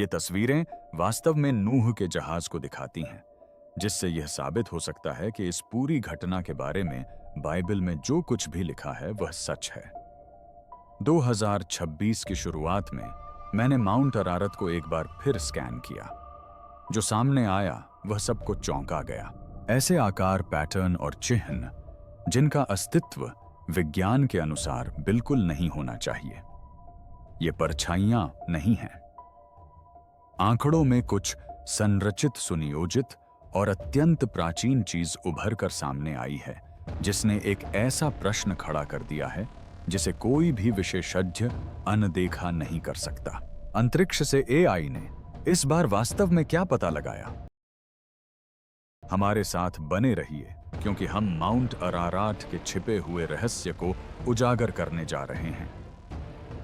ये तस्वीरें वास्तव में नूह के जहाज को दिखाती हैं, जिससे यह साबित हो सकता है कि इस पूरी घटना के बारे में बाइबल में जो कुछ भी लिखा है वह सच है। 2026 की शुरुआत में मैंने माउंट अरारत को एक बार फिर स्कैन किया। जो सामने आया वह सबको चौंका गया। ऐसे आकार, पैटर्न और चिन्ह जिनका अस्तित्व विज्ञान के अनुसार बिल्कुल नहीं होना चाहिए। ये परछाइयां नहीं हैं। आंकड़ों में कुछ संरचित, सुनियोजित और अत्यंत प्राचीन चीज उभर कर सामने आई है, जिसने एक ऐसा प्रश्न खड़ा कर दिया है जिसे कोई भी विशेषज्ञ अनदेखा नहीं कर सकता। अंतरिक्ष से एआई ने इस बार वास्तव में क्या पता लगाया? हमारे साथ बने रहिए, क्योंकि हम माउंट अराराट के छिपे हुए रहस्य को उजागर करने जा रहे हैं।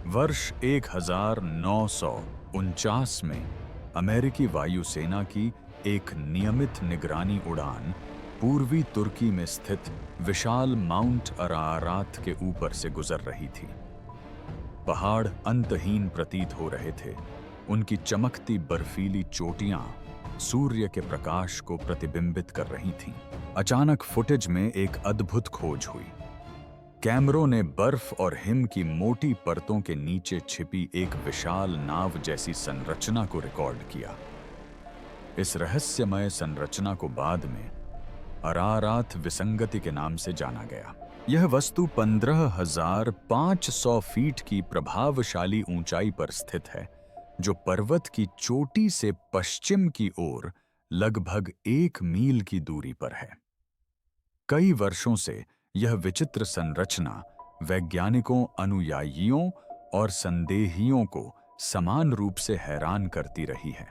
वर्ष 1949 में अमेरिकी वायुसेना की एक नियमित निगरानी उड़ान पूर्वी तुर्की में स्थित विशाल माउंट अरारात के ऊपर से गुजर रही थी। पहाड़ अंतहीन प्रतीत हो रहे थे। उनकी चमकती बर्फीली चोटियां सूर्य के प्रकाश को प्रतिबिंबित कर रही थीं। अचानक फुटेज में एक अद्भुत खोज हुई। कैमरों ने बर्फ और हिम की मोटी परतों के नीचे छिपी एक विशाल नाव जैसी संरचना को रिकॉर्ड किया। इस रहस्यमय संरचना को बाद में अरारात विसंगति के नाम से जाना गया। यह वस्तु 15,500 फीट की प्रभावशाली ऊंचाई पर स्थित है, जो पर्वत की चोटी से पश्चिम की ओर लगभग 1 मील की दूरी पर है। कई वर्षों से यह विचित्र संरचना वैज्ञानिकों, अनुयायियों और संदेहियों को समान रूप से हैरान करती रही है।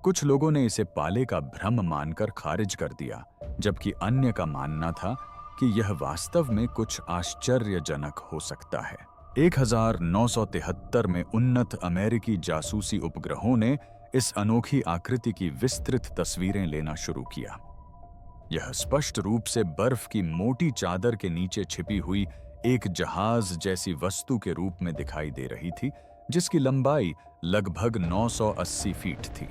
कुछ लोगों ने इसे पाले का भ्रम मानकर खारिज कर दिया, जबकि अन्य का मानना था कि यह वास्तव में कुछ आश्चर्यजनक हो सकता है। 1973 में उन्नत अमेरिकी जासूसी उपग्रहों ने इस अनोखी आकृति की विस्तृत तस्वीरें लेना शुरू किया। यह स्पष्ट रूप से बर्फ की मोटी चादर के नीचे छिपी हुई एक जहाज जैसी वस्तु के रूप में दिखाई दे रही थी, जिसकी लंबाई लगभग 980 फीट थी।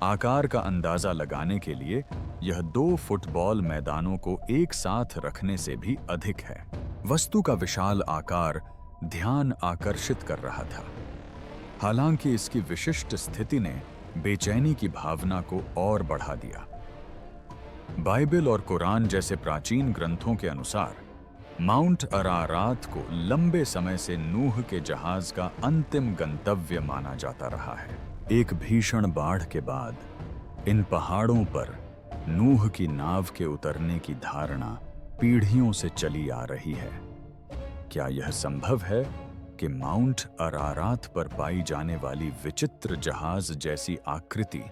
आकार का अंदाजा लगाने के लिए यह 2 फुटबॉल मैदानों को एक साथ रखने से भी अधिक है। वस्तु का विशाल आकार ध्यान आकर्षित कर रहा था। हालांकि इसकी विशिष्ट स्थिति ने बेचैनी की भावना को और बढ़ा दिया। बाइबल और कुरान जैसे प्राचीन ग्रंथों के अनुसार माउंट अरारात को लंबे समय से नूह के जहाज का अंतिम गंतव्य माना जाता रहा है। एक भीषण बाढ़ के बाद इन पहाड़ों पर नूह की नाव के उतरने की धारणा पीढ़ियों से चली आ रही है। क्या यह संभव है कि माउंट अरारात पर पाई जाने वाली विचित्र जहाज जैसी आकृति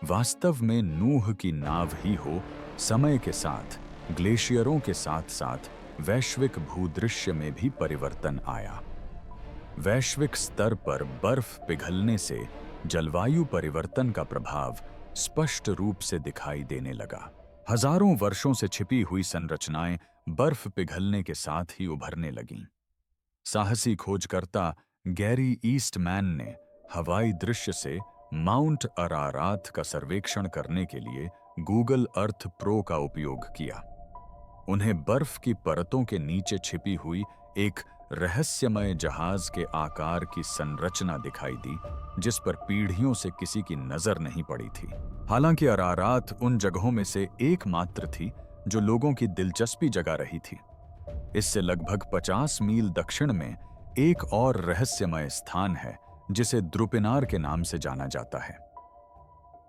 वास्तव में नूह की नाव ही हो? समय के साथ ग्लेशियरों के साथ साथ वैश्विक भूदृश्य में भी परिवर्तन आया। वैश्विक स्तर पर बर्फ पिघलने से जलवायु परिवर्तन का प्रभाव स्पष्ट रूप से दिखाई देने लगा। हजारों वर्षों से छिपी हुई संरचनाएं बर्फ पिघलने के साथ ही उभरने लगीं। साहसी खोजकर्ता गैरी ईस्टमैन ने हवाई दृश्य से माउंट अरारात का सर्वेक्षण करने के लिए गूगल अर्थ प्रो का उपयोग किया। उन्हें बर्फ की परतों के नीचे छिपी हुई एक रहस्यमय जहाज के आकार की संरचना दिखाई दी, जिस पर पीढ़ियों से किसी की नजर नहीं पड़ी थी। हालांकि अरारात उन जगहों में से एकमात्र थी जो लोगों की दिलचस्पी जगा रही थी। इससे लगभग 50 मील दक्षिण में एक और रहस्यमय स्थान है, जिसे द्रुपिनार के नाम से जाना जाता है।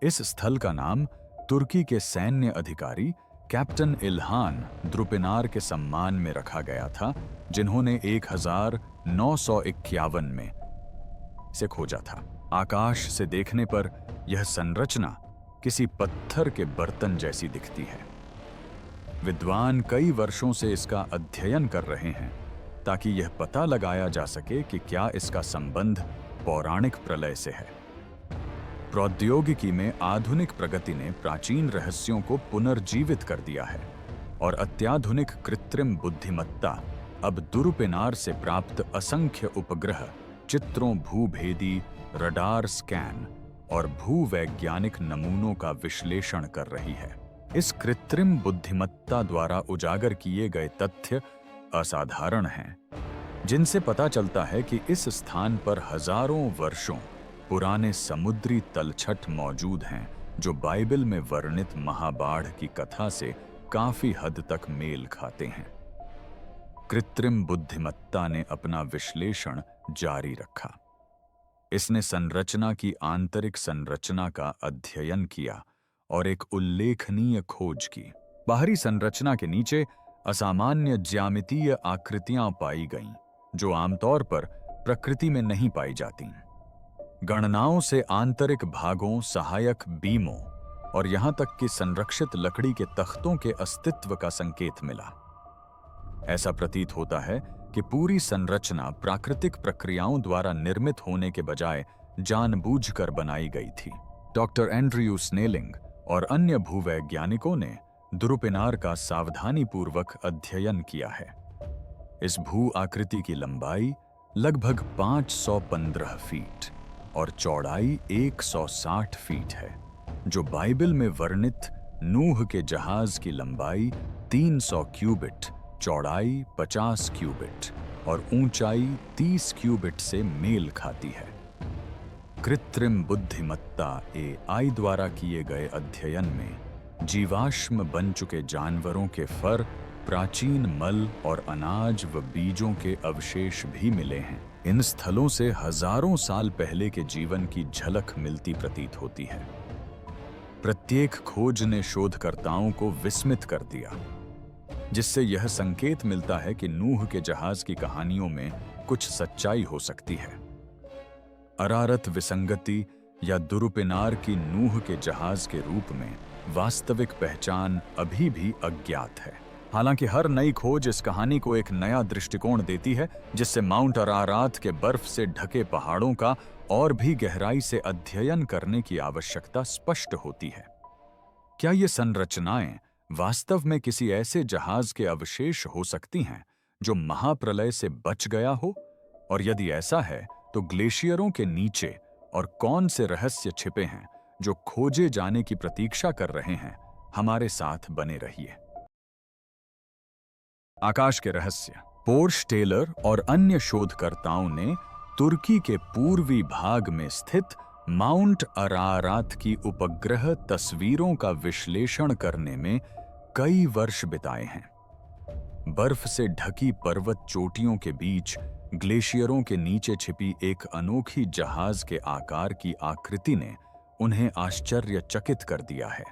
इस स्थल का नाम तुर्की के सैन्य अधिकारी कैप्टन इल्हान द्रुपिनार के सम्मान में रखा गया था, जिन्होंने 1951 में से खोजा था। आकाश से देखने पर यह संरचना किसी पत्थर के बर्तन जैसी दिखती है। विद्वान कई वर्षों से इसका अध्ययन कर रहे हैं ताकि यह पता लगाया जा सके कि क्या इसका संबंध पौराणिक प्रलय से है। प्रौद्योगिकी में आधुनिक प्रगति ने प्राचीन रहस्यों को पुनर्जीवित कर दिया है और अत्याधुनिक कृत्रिम बुद्धिमत्ता अब द्रुपिनार से प्राप्त असंख्य उपग्रह चित्रों, भूभेदी रडार स्कैन और भूवैज्ञानिक नमूनों का विश्लेषण कर रही है। इस कृत्रिम बुद्धिमत्ता द्वारा उजागर किए गए तथ्य असाधारण हैं, जिनसे पता चलता है कि इस स्थान पर हजारों वर्षों पुराने समुद्री तलछट मौजूद हैं, जो बाइबल में वर्णित महाबाढ़ की कथा से काफी हद तक मेल खाते हैं। कृत्रिम बुद्धिमत्ता ने अपना विश्लेषण जारी रखा। इसने संरचना की आंतरिक संरचना का अध्ययन किया और एक उल्लेखनीय खोज की। बाहरी संरचना के नीचे असामान्य ज्यामितीय आकृतियां पाई गईं, जो आमतौर पर प्रकृति में नहीं पाई जाती। गणनाओं से आंतरिक भागों, सहायक बीमों और यहां तक कि संरक्षित लकड़ी के तख्तों के अस्तित्व का संकेत मिला। ऐसा प्रतीत होता है कि पूरी संरचना प्राकृतिक प्रक्रियाओं द्वारा निर्मित होने के बजाय जानबूझकर बनाई गई थी। डॉक्टर एंड्रयू स्नेलिंग और अन्य भूवैज्ञानिकों ने द्रुपिनार का सावधानीपूर्वक अध्ययन किया है। इस भू आकृति की लंबाई लगभग 515 फीट और चौड़ाई 160 फीट है, जो बाइबल में वर्णित नूह के जहाज की लंबाई 300 क्यूबिट, चौड़ाई 50 क्यूबिट और ऊंचाई 30 क्यूबिट से मेल खाती है। कृत्रिम बुद्धिमत्ता AI द्वारा किए गए अध्ययन में जीवाश्म बन चुके जानवरों के फर, प्राचीन मल और अनाज व बीजों के अवशेष भी मिले हैं। इन स्थलों से हजारों साल पहले के जीवन की झलक मिलती प्रतीत होती है। प्रत्येक खोज ने शोधकर्ताओं को विस्मित कर दिया, जिससे यह संकेत मिलता है कि नूह के जहाज की कहानियों में कुछ सच्चाई हो सकती है। अरारत विसंगति या दुरुपिनार की नूह के जहाज के रूप में वास्तविक पहचान अभी भी अज्ञात है। हालांकि हर नई खोज इस कहानी को एक नया दृष्टिकोण देती है, जिससे माउंट अरारात के बर्फ से ढके पहाड़ों का और भी गहराई से अध्ययन करने की आवश्यकता स्पष्ट होती है। क्या ये संरचनाएं वास्तव में किसी ऐसे जहाज के अवशेष हो सकती हैं जो महाप्रलय से बच गया हो? और यदि ऐसा है, तो ग्लेशियरों के नीचे और कौन से रहस्य छिपे हैं जो खोजे जाने की प्रतीक्षा कर रहे हैं? हमारे साथ बने रहिए। आकाश के रहस्य। पोर्श टेलर और अन्य शोधकर्ताओं ने तुर्की के पूर्वी भाग में स्थित माउंट अरारात की उपग्रह तस्वीरों का विश्लेषण करने में कई वर्ष बिताए हैं। बर्फ से ढकी पर्वत चोटियों के बीच ग्लेशियरों के नीचे छिपी एक अनोखी जहाज के आकार की आकृति ने उन्हें आश्चर्यचकित कर दिया है।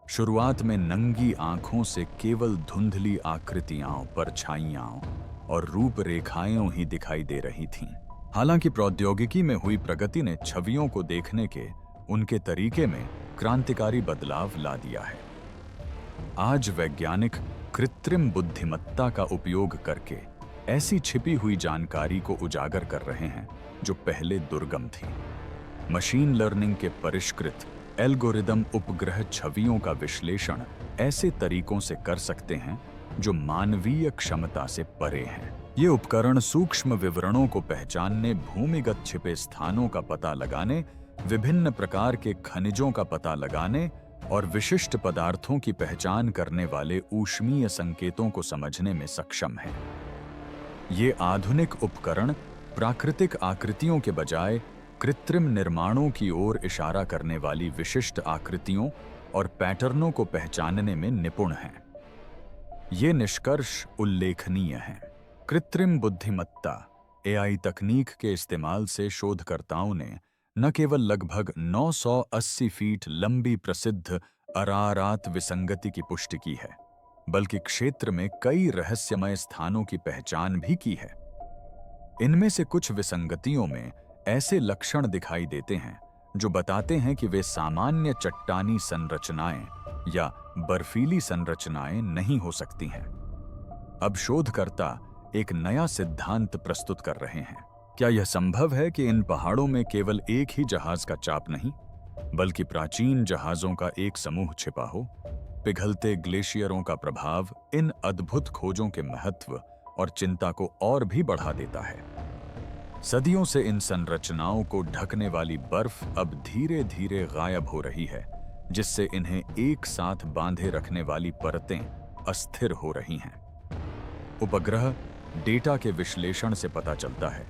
शुरुआत में नंगी आंखों से केवल धुंधली आकृतियां, परछाइयां और रूपरेखाएं ही दिखाई दे रही थीं। हालांकि प्रौद्योगिकी में हुई प्रगति ने छवियों को देखने के उनके तरीके में क्रांतिकारी बदलाव ला दिया है। आज वैज्ञानिक कृत्रिम बुद्धिमत्ता का उपयोग करके ऐसी छिपी हुई जानकारी को उजागर कर रहे हैं जो पहले दुर्गम थी। मशीन लर्निंग के परिष्कृत एल्गोरिदम उपग्रह छवियों का विश्लेषण ऐसे तरीकों से कर सकते हैं जो मानवीय क्षमता से परे हैं। ये उपकरण सूक्ष्म विवरणों को पहचानने, भूमिगत छिपे स्थानों का पता लगाने, विभिन्न प्रकार के खनिजों का पता लगाने और विशिष्ट पदार्थों की पहचान करने वाले ऊष्मीय संकेतों को समझने में सक्षम हैं। ये आधुनिक उपकरण प्राकृतिक आकृतियों के बजाय कृत्रिम निर्माणों की ओर इशारा करने वाली विशिष्ट आकृतियों और पैटर्नों को पहचानने में निपुण हैं। ये निष्कर्ष उल्लेखनीय हैं। कृत्रिम बुद्धिमत्ता AI तकनीक के इस्तेमाल से शोधकर्ताओं ने न केवल लगभग 980 फीट लंबी प्रसिद्ध अरारात विसंगति की पुष्टि की है, बल्कि क्षेत्र में कई रहस्यमय स्थानों की पहचान भी की है। इनमें से कुछ विसंगतियों में ऐसे लक्षण दिखाई देते हैं जो बताते हैं कि वे सामान्य चट्टानी संरचनाएं या बर्फीली संरचनाएं नहीं हो सकती हैं। अब शोधकर्ता एक नया सिद्धांत प्रस्तुत कर रहे हैं। क्या यह संभव है कि इन पहाड़ों में केवल एक ही जहाज का चाप नहीं, बल्कि प्राचीन जहाजों का एक समूह छिपा हो? पिघलते ग्लेशियरों का प्रभाव इन अद्भुत खोजों के महत्व और चिंता को और भी बढ़ा देता है। सदियों से इन संरचनाओं को ढकने वाली बर्फ अब धीरे धीरे गायब हो रही है, जिससे इन्हें एक साथ बांधे रखने वाली परतें अस्थिर हो रही हैं। उपग्रह डेटा के विश्लेषण से पता चलता है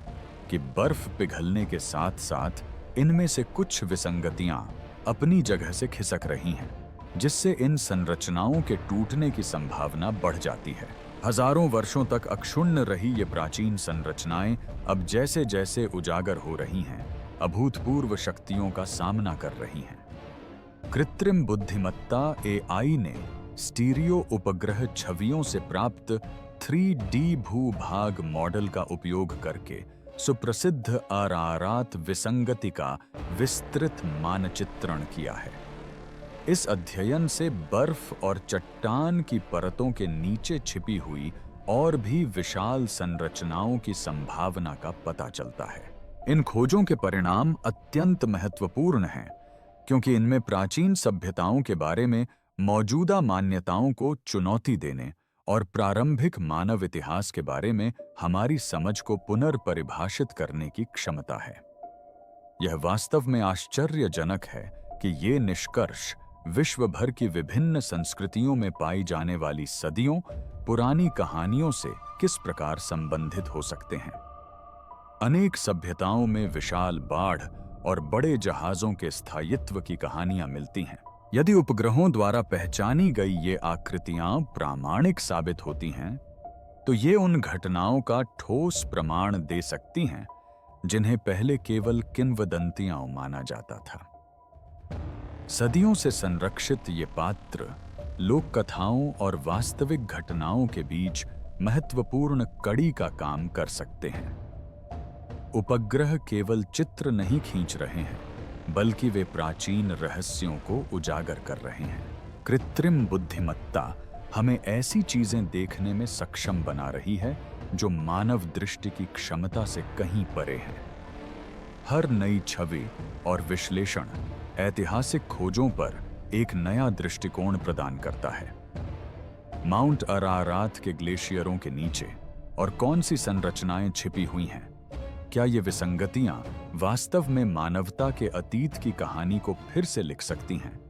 कि बर्फ पिघलने के साथ साथ इनमें से कुछ विसंगतियां अपनी जगह से खिसक रही हैं, जिससे इन संरचनाओं के टूटने की संभावना बढ़ जाती है। हजारों वर्षों तक अक्षुण्ण रही ये प्राचीन संरचनाएं अब जैसे जैसे उजागर हो रही हैं, अभूतपूर्व शक्तियों का सामना कर रही हैं। कृत्रिम बुद्धिमत्ता AI ने स्टीरियो उपग्रह छवियों से प्राप्त 3D भूभाग मॉडल का उपयोग करके सुप्रसिद्ध अरारात विसंगति का विस्तृत मानचित्रण किया है। इस अध्ययन से बर्फ और चट्टान की परतों के नीचे छिपी हुई और भी विशाल संरचनाओं की संभावना का पता चलता है। इन खोजों के परिणाम अत्यंत महत्वपूर्ण हैं, क्योंकि इनमें प्राचीन सभ्यताओं के बारे में मौजूदा मान्यताओं को चुनौती देने और प्रारंभिक मानव इतिहास के बारे में हमारी समझ को पुनर्परिभाषित करने की क्षमता है। यह वास्तव में आश्चर्यजनक है कि ये निष्कर्ष विश्व भर की विभिन्न संस्कृतियों में पाई जाने वाली सदियों पुरानी कहानियों से किस प्रकार संबंधित हो सकते हैं। अनेक सभ्यताओं में विशाल बाढ़ और बड़े जहाजों के स्थायित्व की कहानियां मिलती हैं। यदि उपग्रहों द्वारा पहचानी गई ये आकृतियां प्रामाणिक साबित होती हैं, तो ये उन घटनाओं का ठोस प्रमाण दे सकती हैं जिन्हें पहले केवल किंवदंतियां माना जाता था। सदियों से संरक्षित ये पात्र लोक कथाओं और वास्तविक घटनाओं के बीच महत्वपूर्ण कड़ी का काम कर सकते हैं। उपग्रह केवल चित्र नहीं खींच रहे हैं, बल्कि वे प्राचीन रहस्यों को उजागर कर रहे हैं। कृत्रिम बुद्धिमत्ता हमें ऐसी चीजें देखने में सक्षम बना रही है जो मानव दृष्टि की क्षमता से कहीं परे हैं। हर नई छवि और विश्लेषण ऐतिहासिक खोजों पर एक नया दृष्टिकोण प्रदान करता है। माउंट अरारात के ग्लेशियरों के नीचे और कौन सी संरचनाएं छिपी हुई हैं? क्या ये विसंगतियां वास्तव में मानवता के अतीत की कहानी को फिर से लिख सकती हैं?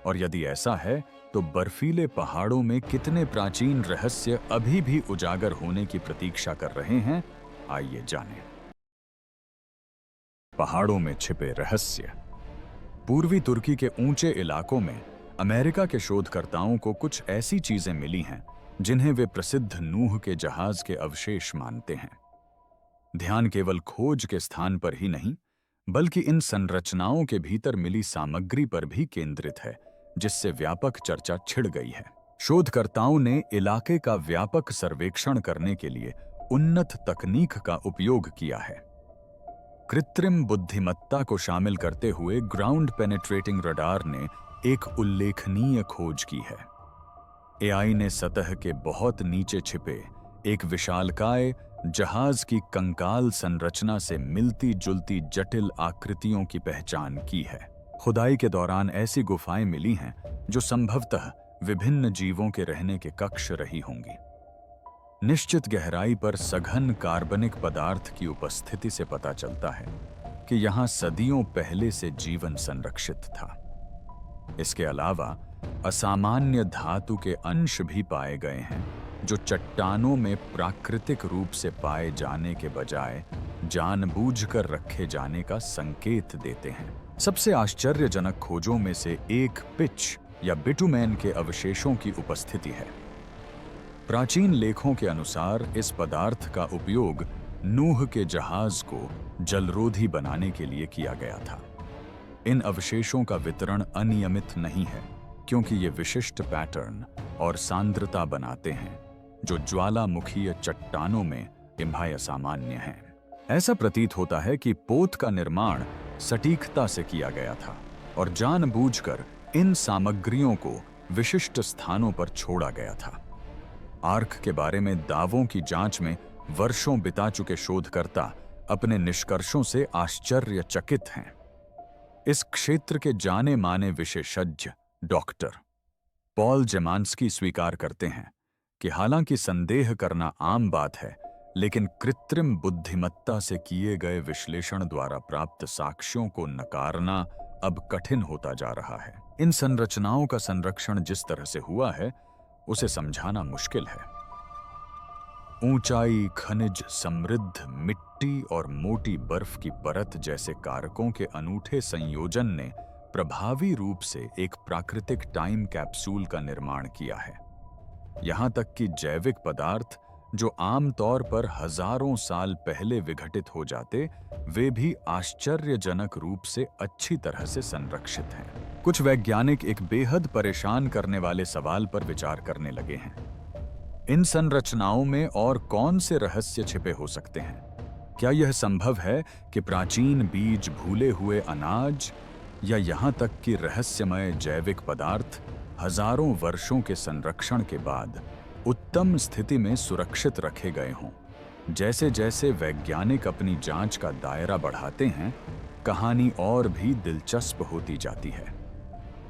और यदि ऐसा है, तो बर्फीले पहाड़ों में कितने प्राचीन रहस्य अभी भी उजागर होने की प्रतीक्षा कर रहे हैं? आइए जानें। पहाड़ों में छिपे रहस्य। पूर्वी तुर्की के ऊंचे इलाकों में अमेरिका के शोधकर्ताओं को कुछ ऐसी चीजें मिली हैं जिन्हें वे प्रसिद्ध नूह के जहाज के अवशेष मानते हैं। ध्यान केवल खोज के स्थान पर ही नहीं, बल्कि इन संरचनाओं के भीतर मिली सामग्री पर भी केंद्रित है, जिससे व्यापक चर्चा छिड़ गई है। शोधकर्ताओं ने इलाके का व्यापक सर्वेक्षण करने के लिए उन्नत तकनीक का उपयोग किया है। कृत्रिम बुद्धिमत्ता को शामिल करते हुए ग्राउंड पेनेट्रेटिंग रडार ने एक उल्लेखनीय खोज की है। AI ने सतह के बहुत नीचे छिपे एक विशालकाय जहाज की कंकाल संरचना से मिलती जुलती जटिल आकृतियों की पहचान की है। खुदाई के दौरान ऐसी गुफाएं मिली हैं जो संभवतः विभिन्न जीवों के रहने के कक्ष रही होंगी। निश्चित गहराई पर सघन कार्बनिक पदार्थ की उपस्थिति से पता चलता है कि यहां सदियों पहले से जीवन संरक्षित था। इसके अलावा असामान्य धातु के अंश भी पाए गए हैं जो चट्टानों में प्राकृतिक रूप से पाए जाने के बजाय जानबूझकर रखे जाने का संकेत देते हैं। सबसे आश्चर्यजनक खोजों में से एक पिच या बिटुमेन के अवशेषों की उपस्थिति है। प्राचीन लेखों के अनुसार इस पदार्थ का उपयोग नूह के जहाज को जलरोधी बनाने के लिए किया गया था। इन अवशेषों का वितरण अनियमित नहीं है, क्योंकि ये विशिष्ट पैटर्न और सांद्रता बनाते हैं जो ज्वालामुखीय चट्टानों में इम्भाय असामान्य हैं। ऐसा प्रतीत होता है कि पोत का निर्माण सटीकता से किया गया था और जानबूझकर इन सामग्रियों को विशिष्ट स्थानों पर छोड़ा गया था। आर्क के बारे में दावों की जांच में वर्षों बिता चुके शोधकर्ता अपने निष्कर्षों से आश्चर्यचकित हैं। इस क्षेत्र के जाने माने विशेषज्ञ डॉक्टर पॉल जेमांस्की स्वीकार करते हैं कि हालांकि संदेह करना आम बात है, लेकिन कृत्रिम बुद्धिमत्ता से किए गए विश्लेषण द्वारा प्राप्त साक्ष्यों को नकारना अब कठिन होता जा रहा है। इन संरचनाओं का संरक्षण जिस तरह से हुआ है, उसे समझाना मुश्किल है। ऊंचाई, खनिज समृद्ध मिट्टी और मोटी बर्फ की परत जैसे कारकों के अनूठे संयोजन ने प्रभावी रूप से एक प्राकृतिक टाइम कैप्सूल का निर्माण किया है। यहां तक कि जैविक पदार्थ जो आमतौर पर हजारों साल पहले विघटित हो जाते, वे भी आश्चर्यजनक रूप से अच्छी तरह से संरक्षित हैं। कुछ वैज्ञानिक एक बेहद परेशान करने वाले सवाल पर विचार करने लगे हैं। इन संरचनाओं में और कौन से रहस्य छिपे हो सकते हैं? क्या यह संभव है कि प्राचीन बीज, भूले हुए अनाज या यहां तक कि रहस्यमय जैविक पदार्थ हजारों वर्षों के संरक्षण के बाद उत्तम स्थिति में सुरक्षित रखे गए हों? जैसे जैसे वैज्ञानिक अपनी जांच का दायरा बढ़ाते हैं, कहानी और भी दिलचस्प होती जाती है।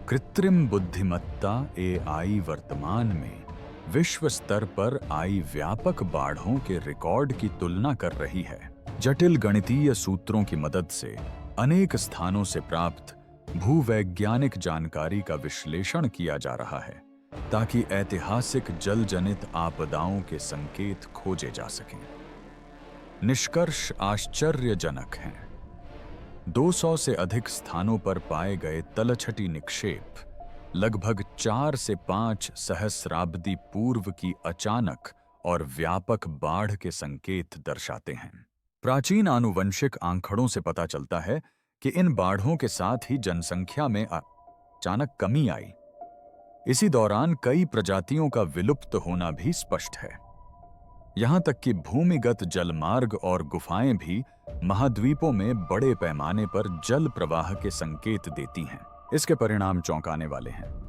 कृत्रिम बुद्धिमत्ता AI वर्तमान में विश्व स्तर पर आई व्यापक बाढ़ों के रिकॉर्ड की तुलना कर रही है। जटिल गणितीय सूत्रों की मदद से अनेक स्थानों से प्राप्त भूवैज्ञानिक जानकारी का विश्लेषण किया जा रहा है, ताकि ऐतिहासिक जलजनित आपदाओं के संकेत खोजे जा सकें। निष्कर्ष आश्चर्यजनक हैं। 200 से अधिक स्थानों पर पाए गए तलछटी निक्षेप लगभग 4 से 5 सहस्राब्दी पूर्व की अचानक और व्यापक बाढ़ के संकेत दर्शाते हैं। प्राचीन आनुवंशिक आंकड़ों से पता चलता है कि इन बाढ़ों के साथ ही जनसंख्या में अचानक कमी आई। इसी दौरान कई प्रजातियों का विलुप्त होना भी स्पष्ट है। यहां तक कि भूमिगत जलमार्ग और गुफाएं भी महाद्वीपों में बड़े पैमाने पर जल प्रवाह के संकेत देती हैं। इसके परिणाम चौंकाने वाले हैं।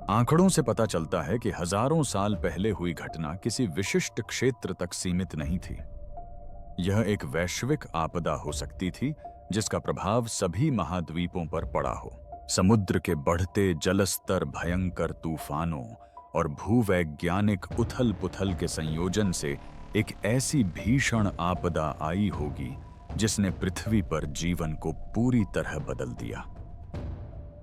आंकड़ों से पता चलता है कि हजारों साल पहले हुई घटना किसी विशिष्ट क्षेत्र तक सीमित नहीं थी। यह एक वैश्विक आपदा हो सकती थी जिसका प्रभाव सभी महाद्वीपों पर पड़ा हो। समुद्र के बढ़ते जलस्तर, भयंकर तूफानों और भूवैज्ञानिक उथल-पुथल के संयोजन से एक ऐसी भीषण आपदा आई होगी जिसने पृथ्वी पर जीवन को पूरी तरह बदल दिया।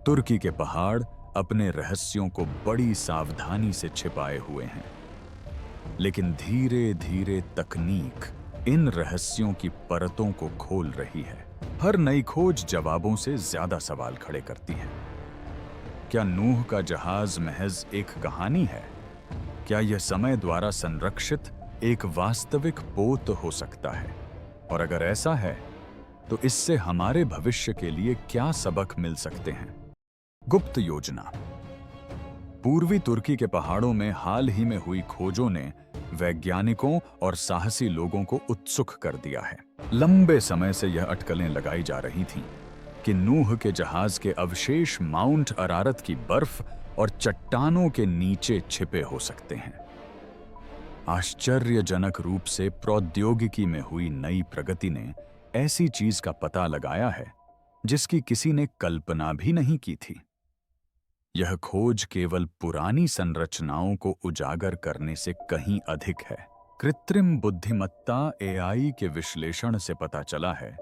तुर्की के पहाड़ अपने रहस्यों को बड़ी सावधानी से छिपाए हुए हैं, लेकिन धीरे-धीरे तकनीक इन रहस्यों की परतों को खोल रही है। हर नई खोज जवाबों से ज्यादा सवाल खड़े करती है। क्या नूह का जहाज महज एक कहानी है? क्या यह समय द्वारा संरक्षित एक वास्तविक पोत हो सकता है? और अगर ऐसा है, तो इससे हमारे भविष्य के लिए क्या सबक मिल सकते हैं? गुप्त योजना। पूर्वी तुर्की के पहाड़ों में हाल ही में हुई खोजों ने वैज्ञानिकों और साहसी लोगों को उत्सुक कर दिया है। लंबे समय से यह अटकलें लगाई जा रही थीं कि नूह के जहाज के अवशेष माउंट अरारत की बर्फ और चट्टानों के नीचे छिपे हो सकते हैं। आश्चर्यजनक रूप से प्रौद्योगिकी में हुई नई प्रगति ने ऐसी चीज का पता लगाया है जिसकी किसी ने कल्पना भी नहीं की थी। यह खोज केवल पुरानी संरचनाओं को उजागर करने से कहीं अधिक है। कृत्रिम बुद्धिमत्ता AI के विश्लेषण से पता चला है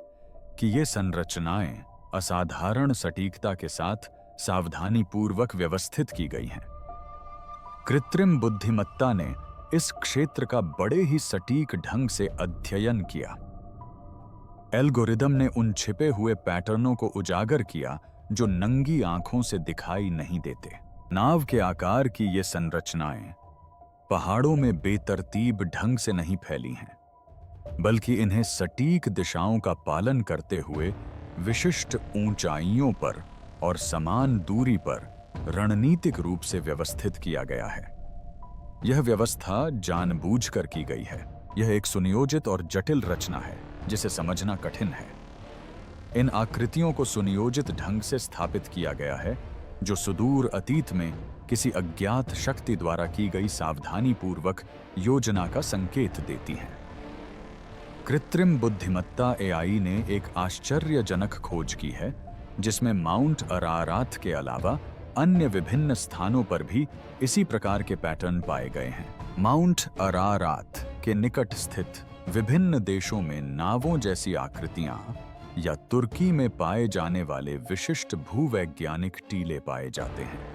कि ये संरचनाएं असाधारण सटीकता के साथ सावधानीपूर्वक व्यवस्थित की गई हैं। कृत्रिम बुद्धिमत्ता ने इस क्षेत्र का बड़े ही सटीक ढंग से अध्ययन किया। एल्गोरिदम ने उन छिपे हुए पैटर्नों को उजागर किया जो नंगी आंखों से दिखाई नहीं देते। नाव के आकार की ये संरचनाएं पहाड़ों में बेतरतीब ढंग से नहीं फैली हैं, बल्कि इन्हें सटीक दिशाओं का पालन करते हुए विशिष्ट ऊंचाइयों पर और समान दूरी पर रणनीतिक रूप से व्यवस्थित किया गया है। यह व्यवस्था जानबूझकर की गई है। यह एक सुनियोजित और जटिल रचना है जिसे समझना कठिन है। इन आकृतियों को सुनियोजित ढंग से स्थापित किया गया है जो सुदूर अतीत में किसी अज्ञात शक्ति द्वारा की गई सावधानीपूर्वक योजना का संकेत देती हैं। कृत्रिम बुद्धिमत्ता AI ने एक आश्चर्यजनक खोज की है जिसमें माउंट अरारात के अलावा अन्य विभिन्न स्थानों पर भी इसी प्रकार के पैटर्न पाए गए हैं। माउंट अरारात के निकट स्थित विभिन्न देशों में नावों जैसी आकृतियां या तुर्की में पाए जाने वाले विशिष्ट भूवैज्ञानिक टीले पाए जाते हैं।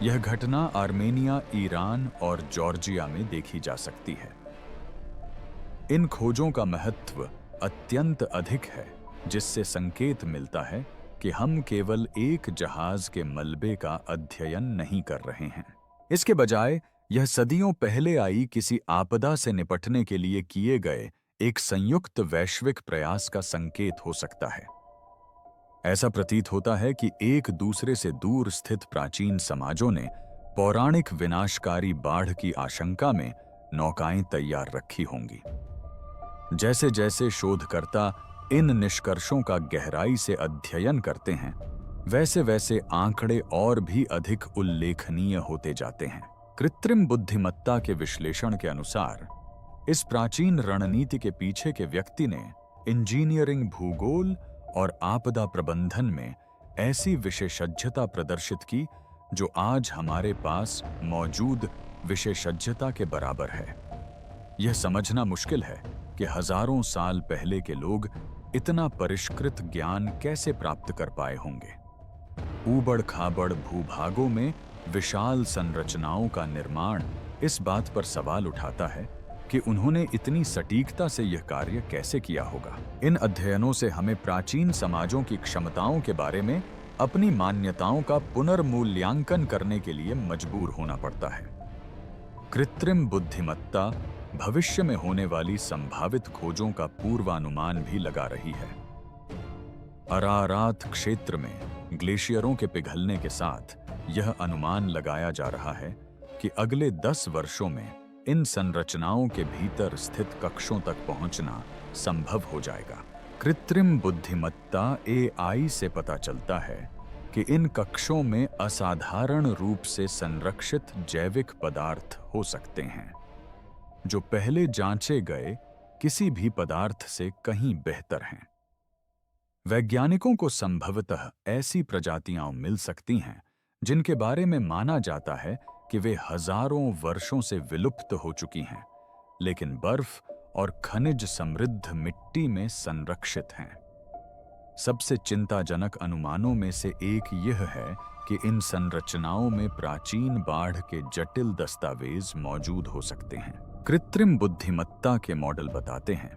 यह घटना आर्मेनिया, ईरान और जॉर्जिया में देखी जा सकती है। इन खोजों का महत्व अत्यंत अधिक है, जिससे संकेत मिलता है कि हम केवल एक जहाज के मलबे का अध्ययन नहीं कर रहे हैं। इसके बजाय यह सदियों पहले आई किसी आपदा से निपटने के लिए किए गए एक संयुक्त वैश्विक प्रयास का संकेत हो सकता है। ऐसा प्रतीत होता है कि एक दूसरे से दूर स्थित प्राचीन समाजों ने पौराणिक विनाशकारी बाढ़ की आशंका में नौकाएं तैयार रखी होंगी। जैसे जैसे शोधकर्ता इन निष्कर्षों का गहराई से अध्ययन करते हैं, वैसे वैसे आंकड़े और भी अधिक उल्लेखनीय होते जाते हैं। कृत्रिम बुद्धिमत्ता के विश्लेषण के अनुसार इस प्राचीन रणनीति के पीछे के व्यक्ति ने इंजीनियरिंग, भूगोल और आपदा प्रबंधन में ऐसी विशेषज्ञता प्रदर्शित की जो आज हमारे पास मौजूद विशेषज्ञता के बराबर है। यह समझना मुश्किल है कि हजारों साल पहले के लोग इतना परिष्कृत ज्ञान कैसे प्राप्त कर पाए होंगे। ऊबड़-खाबड़ भूभागों में विशाल संरचनाओं का निर्माण इस बात पर सवाल उठाता है कि उन्होंने इतनी सटीकता से यह कार्य कैसे किया होगा। इन अध्ययनों से हमें प्राचीन समाजों की क्षमताओं के बारे में अपनी मान्यताओं का पुनर्मूल्यांकन करने के लिए मजबूर होना पड़ता है। कृत्रिम बुद्धिमत्ता भविष्य में होने वाली संभावित खोजों का पूर्वानुमान भी लगा रही है। अरारात क्षेत्र में ग्लेशियरों के पिघलने के साथ यह अनुमान लगाया जा रहा है कि अगले 10 वर्षों में इन संरचनाओं के भीतर स्थित कक्षों तक पहुंचना संभव हो जाएगा। कृत्रिम बुद्धिमत्ता AI से पता चलता है कि इन कक्षों में असाधारण रूप से संरक्षित जैविक पदार्थ हो सकते हैं, जो पहले जांचे गए किसी भी पदार्थ से कहीं बेहतर हैं। वैज्ञानिकों को संभवतः ऐसी प्रजातियां मिल सकती हैं जिनके बारे में माना जाता है कि वे हजारों वर्षों से विलुप्त हो चुकी हैं, लेकिन बर्फ और खनिज समृद्ध मिट्टी में संरक्षित हैं। सबसे चिंताजनक अनुमानों में से एक यह है कि इन संरचनाओं में प्राचीन बाढ़ के जटिल दस्तावेज मौजूद हो सकते हैं। कृत्रिम बुद्धिमत्ता के मॉडल बताते हैं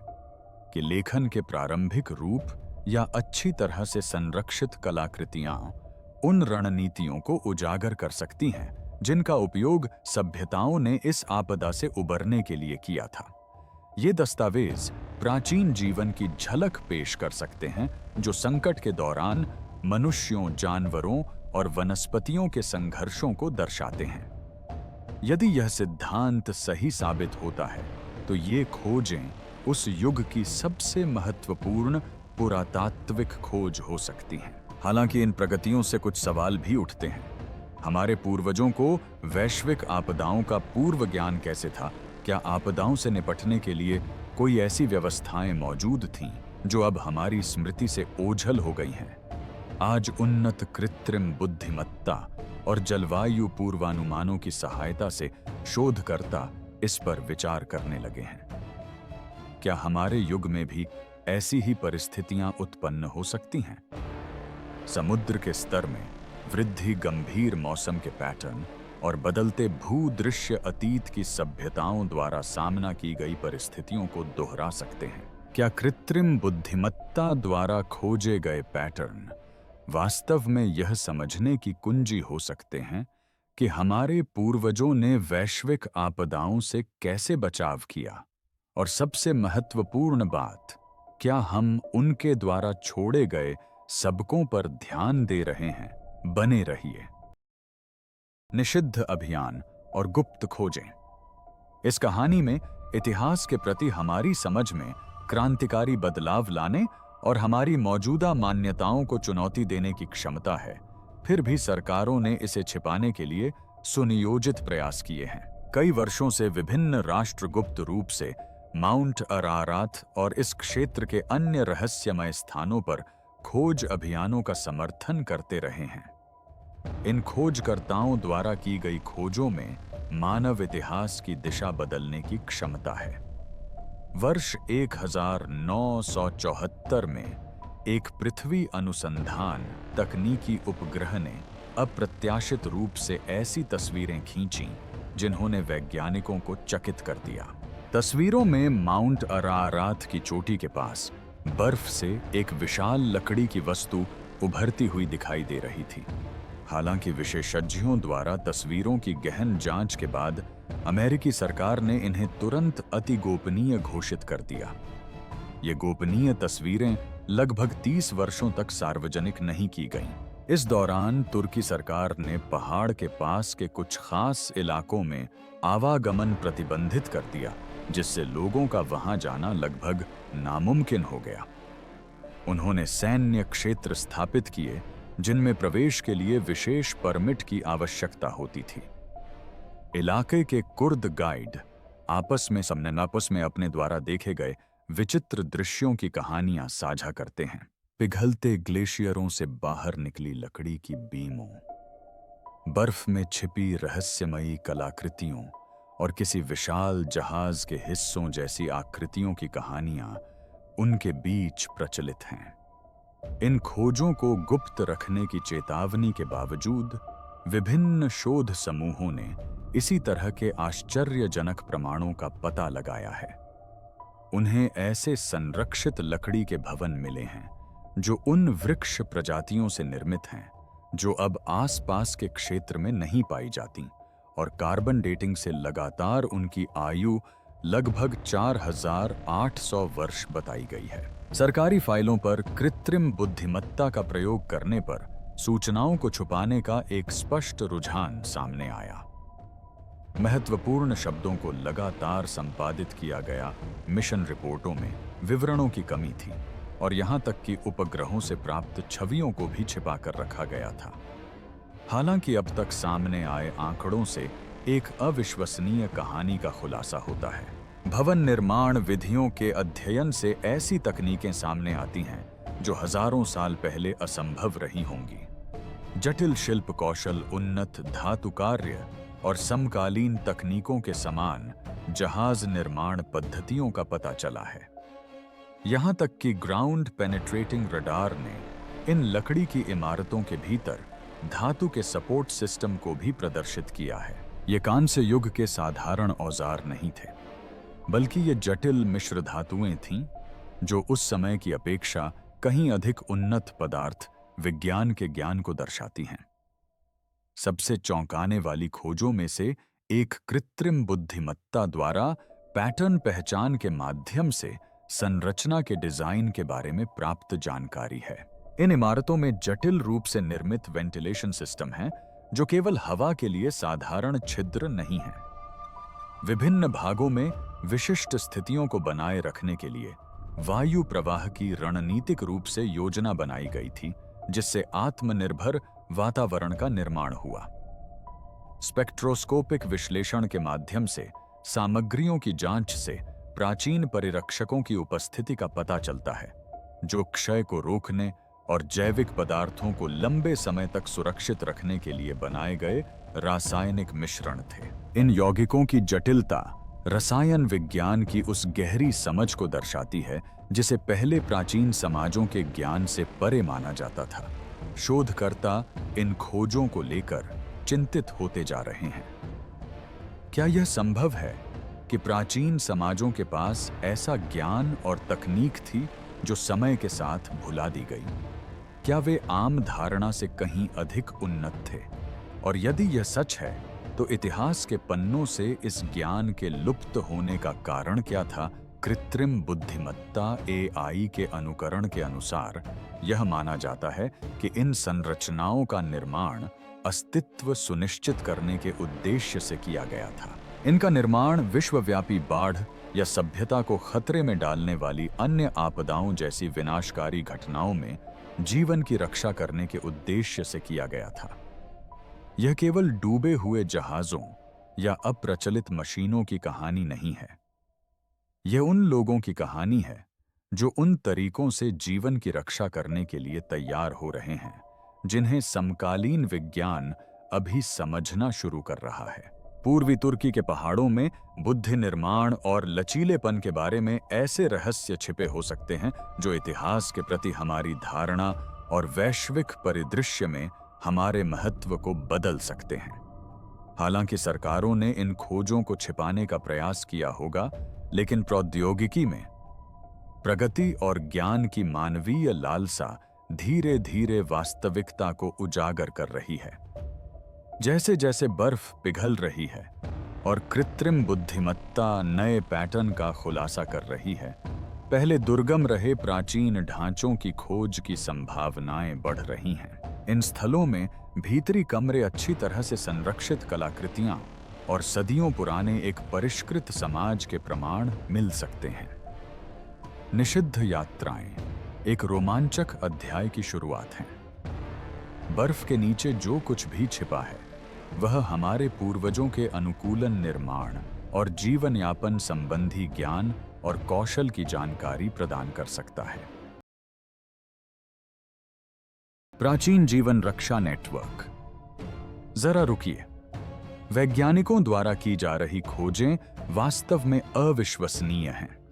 कि लेखन के प्रारंभिक रूप या अच्छी तरह से संरक्षित कलाकृतियां उन रणनीतियों को उजागर कर सकती हैं जिनका उपयोग सभ्यताओं ने इस आपदा से उबरने के लिए किया था। ये दस्तावेज प्राचीन जीवन की झलक पेश कर सकते हैं जो संकट के दौरान मनुष्यों, जानवरों और वनस्पतियों के संघर्षों को दर्शाते हैं। यदि यह सिद्धांत सही साबित होता है तो ये खोजें उस युग की सबसे महत्वपूर्ण पुरातात्विक खोज हो सकती हैं। हालांकि इन प्रगतियों से कुछ सवाल भी उठते हैं। हमारे पूर्वजों को वैश्विक आपदाओं का पूर्व ज्ञान कैसे था? क्या आपदाओं से निपटने के लिए कोई ऐसी व्यवस्थाएं मौजूद थीं जो अब हमारी स्मृति से ओझल हो गई हैं? आज उन्नत कृत्रिम बुद्धिमत्ता और जलवायु पूर्वानुमानों की सहायता से शोधकर्ता इस पर विचार करने लगे हैं। क्या हमारे युग में भी ऐसी ही परिस्थितियां उत्पन्न हो सकती हैं? समुद्र के स्तर में वृद्धि, गंभीर मौसम के पैटर्न और बदलते भूदृश्य अतीत की सभ्यताओं द्वारा सामना की गई परिस्थितियों को दोहरा सकते हैं। क्या कृत्रिम बुद्धिमत्ता द्वारा खोजे गए पैटर्न वास्तव में यह समझने की कुंजी हो सकते हैं कि हमारे पूर्वजों ने वैश्विक आपदाओं से कैसे बचाव किया? और सबसे महत्वपूर्ण बात, क्या हम उनके द्वारा छोड़े गए सबकों पर ध्यान दे रहे हैं? बने रहिए। निषिद्ध अभियान और गुप्त खोजें। इस कहानी में इतिहास के प्रति हमारी समझ में क्रांतिकारी बदलाव लाने और हमारी मौजूदा मान्यताओं को चुनौती देने की क्षमता है। फिर भी सरकारों ने इसे छिपाने के लिए सुनियोजित प्रयास किए हैं। कई वर्षों से विभिन्न राष्ट्र गुप्त रूप से माउंट अरारात और इस क्षेत्र के अन्य रहस्यमय स्थानों पर खोज अभियानों का समर्थन करते रहे हैं। इन खोजकर्ताओं द्वारा की गई खोजों में मानव इतिहास की दिशा बदलने की क्षमता है। वर्ष 1974 में एक पृथ्वी अनुसंधान तकनीकी उपग्रह ने अप्रत्याशित रूप से ऐसी तस्वीरें खींची जिन्होंने वैज्ञानिकों को चकित कर दिया। तस्वीरों में माउंट अरारात की चोटी के पास बर्फ से एक विशाल लकड़ी की वस्तु उभरती हुई दिखाई दे रही थी। हालांकि विशेषज्ञों द्वारा तस्वीरों की गहन जांच के बाद अमेरिकी सरकार ने इन्हें तुरंत अति गोपनीय घोषित कर दिया। ये गोपनीय तस्वीरें लगभग 30 वर्षों तक सार्वजनिक नहीं की गईं। इस दौरान तुर्की सरकार ने पहाड़ के पास के कुछ खास इलाकों में आवागमन प्रतिबंधित कर दिया, जिससे लोगों का वहां जाना लगभग नामुमकिन हो गया। उन्होंने सैन्य क्षेत्र स्थापित किए जिनमें प्रवेश के लिए विशेष परमिट की आवश्यकता होती थी। इलाके के कुर्द गाइड आपस में अपने द्वारा देखे गए विचित्र दृश्यों की कहानियां साझा करते हैं। पिघलते ग्लेशियरों से बाहर निकली लकड़ी की बीमों, बर्फ में छिपी रहस्यमयी कलाकृतियों और किसी विशाल जहाज के हिस्सों जैसी आकृतियों की कहानियां उनके बीच प्रचलित हैं। इन खोजों को गुप्त रखने की चेतावनी के बावजूद विभिन्न शोध समूहों ने इसी तरह के आश्चर्यजनक प्रमाणों का पता लगाया है। उन्हें ऐसे संरक्षित लकड़ी के भवन मिले हैं जो उन वृक्ष प्रजातियों से निर्मित हैं जो अब आसपास के क्षेत्र में नहीं पाई जाती, और कार्बन डेटिंग से लगातार उनकी आयु लगभग 4800 वर्ष बताई गई है। सरकारी फाइलों पर कृत्रिम बुद्धिमत्ता का प्रयोग करने पर सूचनाओं को छुपाने का एक स्पष्ट रुझान सामने आया। महत्वपूर्ण शब्दों को लगातार संपादित किया गया। मिशन रिपोर्टों में विवरणों की कमी थी और यहां तक कि उपग्रहों से प्राप्त छवियों को भी छिपा कर रखा गया था। हालांकि अब तक सामने आए आंकड़ों से एक अविश्वसनीय कहानी का खुलासा होता है। भवन निर्माण विधियों के अध्ययन से ऐसी तकनीकें सामने आती हैं जो हजारों साल पहले असंभव रही होंगी। जटिल शिल्प कौशल, उन्नत धातु कार्य और समकालीन तकनीकों के समान जहाज निर्माण पद्धतियों का पता चला है। यहां तक कि ग्राउंड पेनिट्रेटिंग रडार ने इन लकड़ी की इमारतों के भीतर धातु के सपोर्ट सिस्टम को भी प्रदर्शित किया है। ये कांस्य युग के साधारण औजार नहीं थे, बल्कि ये जटिल मिश्र धातुएं थीं जो उस समय की अपेक्षा कहीं अधिक उन्नत पदार्थ विज्ञान के ज्ञान को दर्शाती हैं। सबसे चौंकाने वाली खोजों में से एक कृत्रिम बुद्धिमत्ता द्वारा पैटर्न पहचान के माध्यम से संरचना के डिजाइन के बारे में प्राप्त जानकारी है। इन इमारतों में जटिल रूप से निर्मित वेंटिलेशन सिस्टम हैं जो केवल हवा के लिए साधारण छिद्र नहीं हैं। विभिन्न भागों में विशिष्ट स्थितियों को बनाए रखने के लिए वायु प्रवाह की रणनीतिक रूप से योजना बनाई गई थी, जिससे आत्मनिर्भर वातावरण का निर्माण हुआ। स्पेक्ट्रोस्कोपिक विश्लेषण के माध्यम से सामग्रियों की जांच से प्राचीन परिरक्षकों की उपस्थिति का पता चलता है, जो क्षय को रोकने और जैविक पदार्थों को लंबे समय तक सुरक्षित रखने के लिए बनाए गए रासायनिक मिश्रण थे। इन यौगिकों की जटिलता रसायन विज्ञान की उस गहरी समझ को दर्शाती है जिसे पहले प्राचीन समाजों के ज्ञान से परे माना जाता था। शोधकर्ता इन खोजों को लेकर चिंतित होते जा रहे हैं। क्या यह संभव है कि प्राचीन समाजों के पास ऐसा ज्ञान और तकनीक थी जो समय के साथ भुला दी गई? क्या वे आम धारणा से कहीं अधिक उन्नत थे? और यदि यह सच है, तो इतिहास के पन्नों से इस ज्ञान के लुप्त होने का कारण क्या था? कृत्रिम बुद्धिमत्ता AI के अनुकरण के अनुसार यह माना जाता है कि इन संरचनाओं का निर्माण अस्तित्व सुनिश्चित करने के उद्देश्य से किया गया था। इनका निर्माण विश्वव्यापी बाढ़ या सभ्यता को खतरे में डालने वाली अन्य आपदाओं जैसी विनाशकारी घटनाओं में जीवन की रक्षा करने के उद्देश्य से किया गया था। यह केवल डूबे हुए जहाजों या अप्रचलित मशीनों की कहानी नहीं है। यह उन लोगों की कहानी है जो उन तरीकों से जीवन की रक्षा करने के लिए तैयार हो रहे हैं जिन्हें समकालीन विज्ञान अभी समझना शुरू कर रहा है। पूर्वी तुर्की के पहाड़ों में बुद्धि निर्माण और लचीलेपन के बारे में ऐसे रहस्य छिपे हो सकते हैं जो इतिहास के प्रति हमारी धारणा और वैश्विक परिदृश्य में हमारे महत्व को बदल सकते हैं। हालांकि सरकारों ने इन खोजों को छिपाने का प्रयास किया होगा, लेकिन प्रौद्योगिकी में प्रगति और ज्ञान की मानवीय लालसा धीरे धीरे वास्तविकता को उजागर कर रही है। जैसे जैसे बर्फ पिघल रही है और कृत्रिम बुद्धिमत्ता नए पैटर्न का खुलासा कर रही है, पहले दुर्गम रहे प्राचीन ढांचों की खोज की संभावनाएं बढ़ रही हैं। इन स्थलों में भीतरी कमरे, अच्छी तरह से संरक्षित कलाकृतियां और सदियों पुराने एक परिष्कृत समाज के प्रमाण मिल सकते हैं। निषिद्ध यात्राएं एक रोमांचक अध्याय की शुरुआत है। बर्फ के नीचे जो कुछ भी छिपा है वह हमारे पूर्वजों के अनुकूलन निर्माण और जीवन यापन संबंधी ज्ञान और कौशल की जानकारी प्रदान कर सकता है। प्राचीन जीवन रक्षा नेटवर्क। जरा रुकिए, वैज्ञानिकों द्वारा की जा रही खोजें वास्तव में अविश्वसनीय हैं।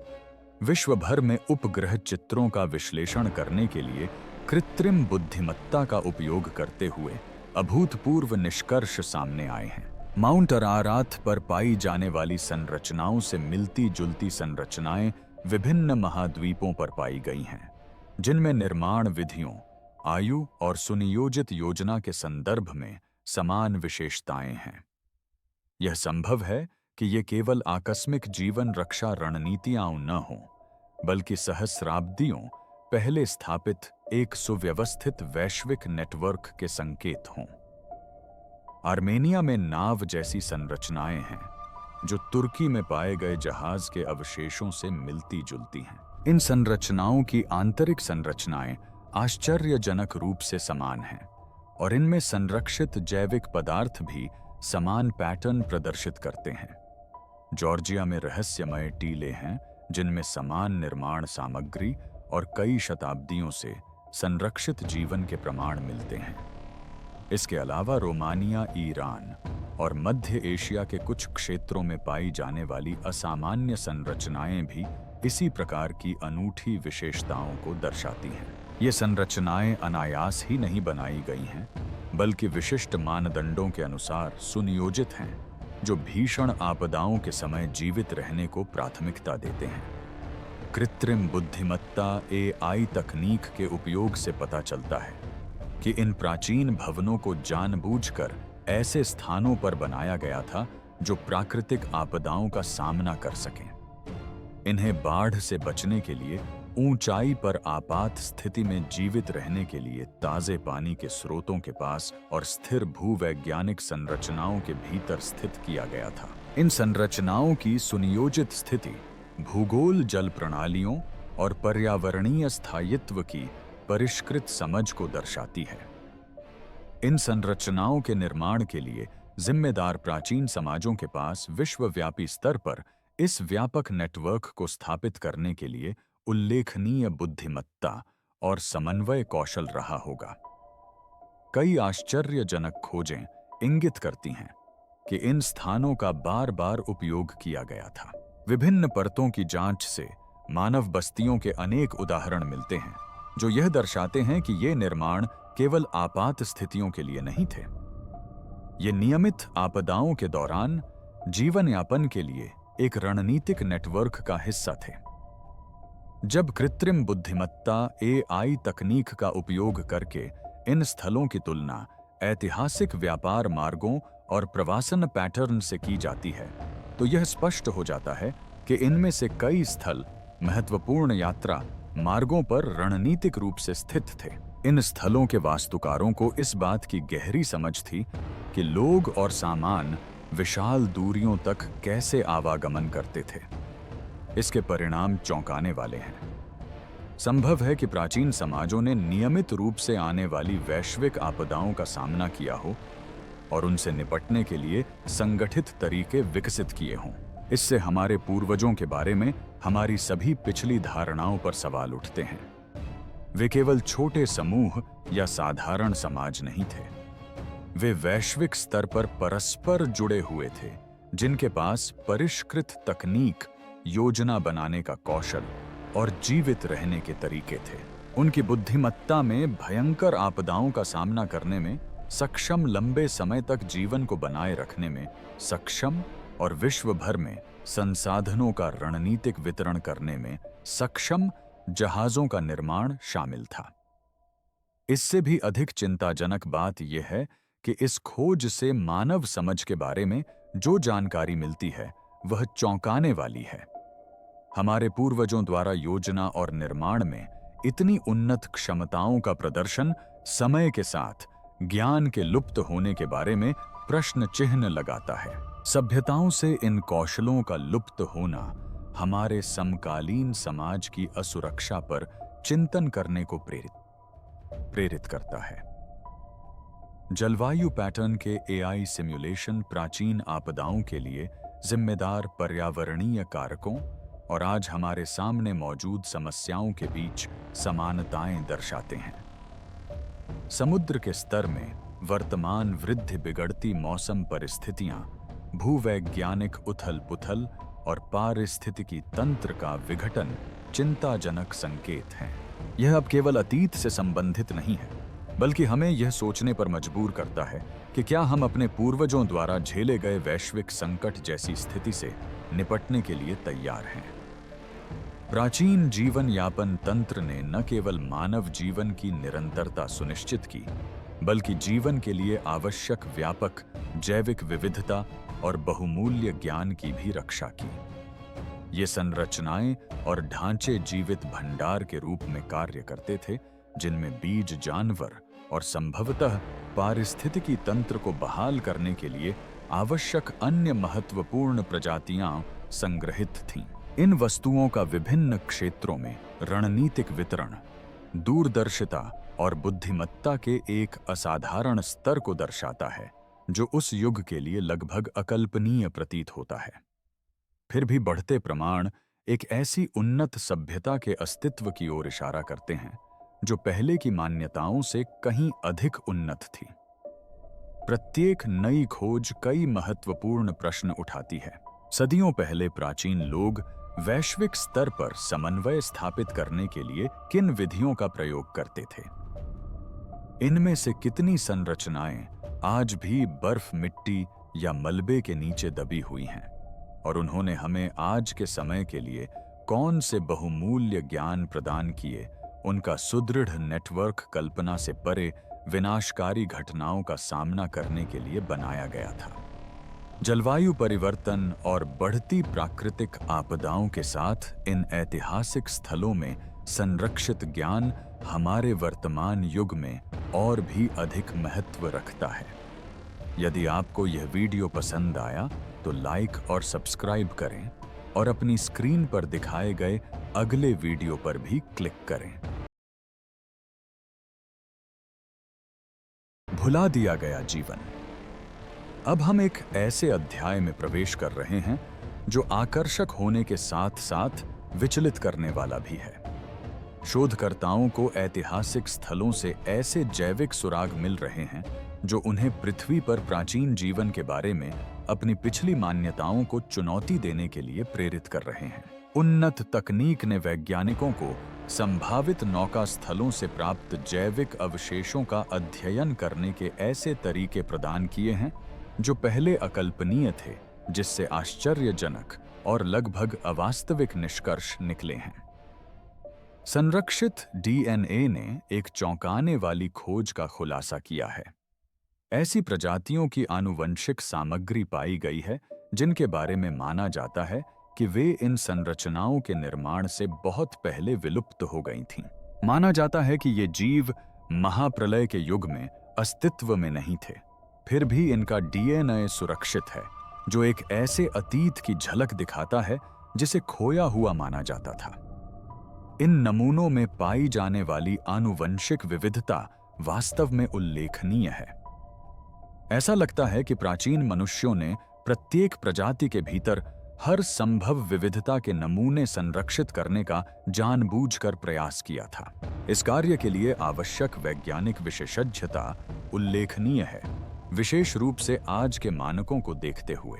विश्व भर में उपग्रह चित्रों का विश्लेषण करने के लिए कृत्रिम बुद्धिमत्ता का उपयोग करते हुए अभूतपूर्व निष्कर्ष सामने आए हैं। माउंट अरारात पर पाई जाने वाली संरचनाओं से मिलती जुलती संरचनाएं विभिन्न महाद्वीपों पर पाई गई हैं, जिनमें निर्माण विधियों, आयु और सुनियोजित योजना के संदर्भ में समान विशेषताएं हैं। यह संभव है कि ये केवल आकस्मिक जीवन रक्षा रणनीतियां न हों, बल्कि सहस्राब्दियों पहले स्थापित एक सुव्यवस्थित वैश्विक नेटवर्क के संकेत हों। आर्मेनिया में नाव जैसी संरचनाएं हैं जो तुर्की में पाए गए जहाज के अवशेषों से मिलती जुलती हैं। इन संरचनाओं की आंतरिक संरचनाएं आश्चर्यजनक रूप से समान हैं और इनमें संरक्षित जैविक पदार्थ भी समान पैटर्न प्रदर्शित करते हैं। जॉर्जिया में रहस्यमय टीले हैं जिनमें समान निर्माण सामग्री और कई शताब्दियों से संरक्षित जीवन के प्रमाण मिलते हैं। इसके अलावा रोमानिया, ईरान और मध्य एशिया के कुछ क्षेत्रों में पाई जाने वाली असामान्य संरचनाएं भी इसी प्रकार की अनूठी विशेषताओं को दर्शाती हैं। ये संरचनाएं अनायास ही नहीं बनाई गई हैं, बल्कि विशिष्ट मानदंडों के अनुसार सुनियोजित हैं, जो भीषण आपदाओं के समय जीवित रहने को प्राथमिकता देते हैं। कृत्रिम बुद्धिमत्ता AI तकनीक के उपयोग से पता चलता है कि इन प्राचीन भवनों को जानबूझकर ऐसे स्थानों पर बनाया गया था जो प्राकृतिक आपदाओं का सामना कर सकें। इन्हें बाढ़ से बचने के लिए, ऊंचाई पर आपात स्थिति में जीवित रहने के लिए ताजे पानी के स्रोतों के पास और स्थिर भूवैज्ञानिक संरचनाओं के भीतर स्थित किया गया था। इन संरचनाओं की सुनियोजित स्थिति भूगोल, जल प्रणालियों और पर्यावरणीय स्थायित्व की परिष्कृत समझ को दर्शाती है। इन संरचनाओं के निर्माण के लिए जिम्मेदार प्राचीन समाजों के पास विश्वव्यापी स्तर पर इस व्यापक नेटवर्क को स्थापित करने के लिए उल्लेखनीय बुद्धिमत्ता और समन्वय कौशल रहा होगा। कई आश्चर्यजनक खोजें इंगित करती हैं कि इन स्थानों का बार-बार उपयोग किया गया था। विभिन्न परतों की जांच से मानव बस्तियों के अनेक उदाहरण मिलते हैं जो यह दर्शाते हैं कि ये निर्माण केवल आपात स्थितियों के लिए नहीं थे। ये नियमित आपदाओं के दौरान जीवन यापन के लिए एक रणनीतिक नेटवर्क का हिस्सा थे। जब कृत्रिम बुद्धिमत्ता AI तकनीक का उपयोग करके इन स्थलों की तुलना ऐतिहासिक व्यापार मार्गों और प्रवासन पैटर्न से की जाती है, तो यह स्पष्ट हो जाता है कि इनमें से कई स्थल महत्वपूर्ण यात्रा मार्गों पर रणनीतिक रूप से स्थित थे। इन स्थलों के वास्तुकारों को इस बात की गहरी समझ थी कि लोग और सामान विशाल दूरियों तक कैसे आवागमन करते थे। इसके परिणाम चौंकाने वाले हैं। संभव है कि प्राचीन समाजों ने नियमित रूप से आने वाली वैश्विक आपदाओं का सामना किया हो और उनसे निपटने के लिए संगठित तरीके विकसित किए हों। इससे हमारे पूर्वजों के बारे में हमारी सभी पिछली धारणाओं पर सवाल उठते हैं। वे केवल छोटे समूह या साधारण समाज नहीं थे। वे वैश्विक स्तर पर परस्पर जुड़े हुए थे, जिनके पास परिष्कृत तकनीक, योजना बनाने का कौशल और जीवित रहने के तरीके थे। उनकी बुद्धिमत्ता में भयंकर आपदाओं का सामना करने में सक्षम, लंबे समय तक जीवन को बनाए रखने में सक्षम और विश्व भर में संसाधनों का रणनीतिक वितरण करने में सक्षम जहाजों का निर्माण शामिल था। इससे भी अधिक चिंताजनक बात यह है कि इस खोज से मानव समझ के बारे में जो जानकारी मिलती है वह चौंकाने वाली है। हमारे पूर्वजों द्वारा योजना और निर्माण में इतनी उन्नत क्षमताओं का प्रदर्शन समय के साथ ज्ञान के लुप्त होने के बारे में प्रश्न चिन्ह लगाता है। सभ्यताओं से इन कौशलों का लुप्त होना हमारे समकालीन समाज की असुरक्षा पर चिंतन करने को प्रेरित करता है। जलवायु पैटर्न के एआई सिमुलेशन प्राचीन आपदाओं के लिए जिम्मेदार पर्यावरणीय कारकों और आज हमारे सामने मौजूद समस्याओं के बीच समानताएं दर्शाते हैं। समुद्र के स्तर में वर्तमान वृद्धि, बिगड़ती मौसम परिस्थितियां, भूवैज्ञानिक उथल-पुथल और पारिस्थितिकी तंत्र का विघटन चिंताजनक संकेत हैं। यह अब केवल अतीत से संबंधित नहीं है, बल्कि हमें यह सोचने पर मजबूर करता है कि क्या हम अपने पूर्वजों द्वारा झेले गए वैश्विक संकट जैसी स्थिति से निपटने के लिए तैयार हैं। प्राचीन जीवन यापन तंत्र ने न केवल मानव जीवन की निरंतरता सुनिश्चित की, बल्कि जीवन के लिए आवश्यक व्यापक जैविक विविधता और बहुमूल्य ज्ञान की भी रक्षा की। ये संरचनाएं और ढांचे जीवित भंडार के रूप में कार्य करते थे, जिनमें बीज, जानवर और संभवतः पारिस्थितिकी तंत्र को बहाल करने के लिए आवश्यक अन्य महत्वपूर्ण प्रजातियां संग्रहित थीं। इन वस्तुओं का विभिन्न क्षेत्रों में रणनीतिक वितरण, दूरदर्शिता और बुद्धिमत्ता के एक असाधारण स्तर को दर्शाता है, जो उस युग के लिए लगभग अकल्पनीय प्रतीत होता है। फिर भी बढ़ते प्रमाण एक ऐसी उन्नत सभ्यता के अस्तित्व की ओर इशारा करते हैं जो पहले की मान्यताओं से कहीं अधिक उन्नत थी। प्रत्येक नई खोज कई महत्वपूर्ण प्रश्न उठाती है। सदियों पहले प्राचीन लोग वैश्विक स्तर पर समन्वय स्थापित करने के लिए किन विधियों का प्रयोग करते थे? इनमें से कितनी संरचनाएं आज भी बर्फ, मिट्टी या मलबे के नीचे दबी हुई हैं? और उन्होंने हमें आज के समय के लिए कौन से बहुमूल्य ज्ञान प्रदान किए? उनका सुदृढ़ नेटवर्क कल्पना से परे विनाशकारी घटनाओं का सामना करने के लिए बनाया गया था। जलवायु परिवर्तन और बढ़ती प्राकृतिक आपदाओं के साथ इन ऐतिहासिक स्थलों में संरक्षित ज्ञान हमारे वर्तमान युग में और भी अधिक महत्व रखता है। यदि आपको यह वीडियो पसंद आया तो लाइक और सब्सक्राइब करें और अपनी स्क्रीन पर दिखाए गए अगले वीडियो पर भी क्लिक करें। भुला दिया गया जीवन। अब हम एक ऐसे अध्याय में प्रवेश कर रहे हैं जो आकर्षक होने के साथ साथ विचलित करने वाला भी है। शोधकर्ताओं को ऐतिहासिक स्थलों से ऐसे जैविक सुराग मिल रहे हैं जो उन्हें पृथ्वी पर प्राचीन जीवन के बारे में अपनी पिछली मान्यताओं को चुनौती देने के लिए प्रेरित कर रहे हैं। उन्नत तकनीक ने वैज्ञानिकों को संभावित नौका स्थलों से प्राप्त जैविक अवशेषों का अध्ययन करने के ऐसे तरीके प्रदान किए हैं जो पहले अकल्पनीय थे, जिससे आश्चर्यजनक और लगभग अवास्तविक निष्कर्ष निकले हैं। संरक्षित डीएनए ने एक चौंकाने वाली खोज का खुलासा किया है। ऐसी प्रजातियों की आनुवंशिक सामग्री पाई गई है जिनके बारे में माना जाता है कि वे इन संरचनाओं के निर्माण से बहुत पहले विलुप्त हो गई थीं। माना जाता है कि ये जीव महाप्रलय के युग में अस्तित्व में नहीं थे। फिर भी इनका डीएनए सुरक्षित है, जो एक ऐसे अतीत की झलक दिखाता है जिसे खोया हुआ माना जाता था। इन नमूनों में पाई जाने वाली आनुवंशिक विविधता वास्तव में उल्लेखनीय है। ऐसा लगता है कि प्राचीन मनुष्यों ने प्रत्येक प्रजाति के भीतर हर संभव विविधता के नमूने संरक्षित करने का जानबूझकर प्रयास किया था। इस कार्य के लिए आवश्यक वैज्ञानिक विशेषज्ञता उल्लेखनीय है, विशेष रूप से आज के मानकों को देखते हुए।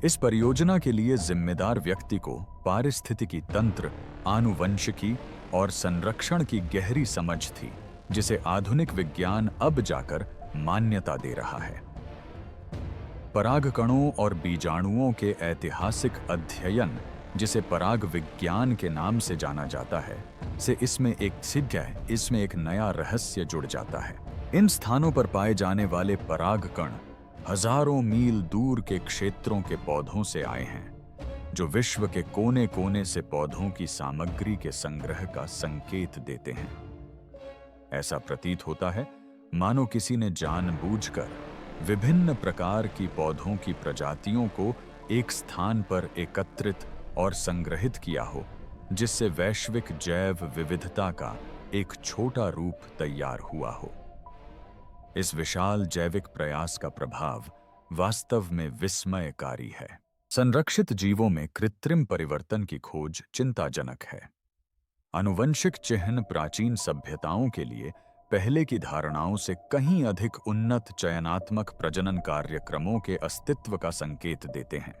इस परियोजना के लिए जिम्मेदार व्यक्ति को पारिस्थितिकी तंत्र, आनुवंशिकी और संरक्षण की गहरी समझ थी, जिसे आधुनिक विज्ञान अब जाकर मान्यता दे रहा है। परागकणों और बीजाणुओं के ऐतिहासिक अध्ययन, जिसे पराग विज्ञान के नाम से जाना जाता है, से इसमें एक नया रहस्य जुड़ जाता है। इन स्थानों पर पाए जाने वाले परागकण हजारों मील दूर के क्षेत्रों के पौधों से आए हैं, जो विश्व के कोने कोने से पौधों की सामग्री के संग्रह का संकेत देते हैं। ऐसा प्रतीत होता है मानो किसी ने जानबूझकर विभिन्न प्रकार की पौधों की प्रजातियों को एक स्थान पर एकत्रित और संग्रहित किया हो, जिससे वैश्विक जैव विविधता का एक छोटा रूप तैयार हुआ हो। इस विशाल जैविक प्रयास का प्रभाव वास्तव में विस्मयकारी है। संरक्षित जीवों में कृत्रिम परिवर्तन की खोज चिंताजनक है। आनुवंशिक चिह्न प्राचीन सभ्यताओं के लिए पहले की धारणाओं से कहीं अधिक उन्नत चयनात्मक प्रजनन कार्यक्रमों के अस्तित्व का संकेत देते हैं।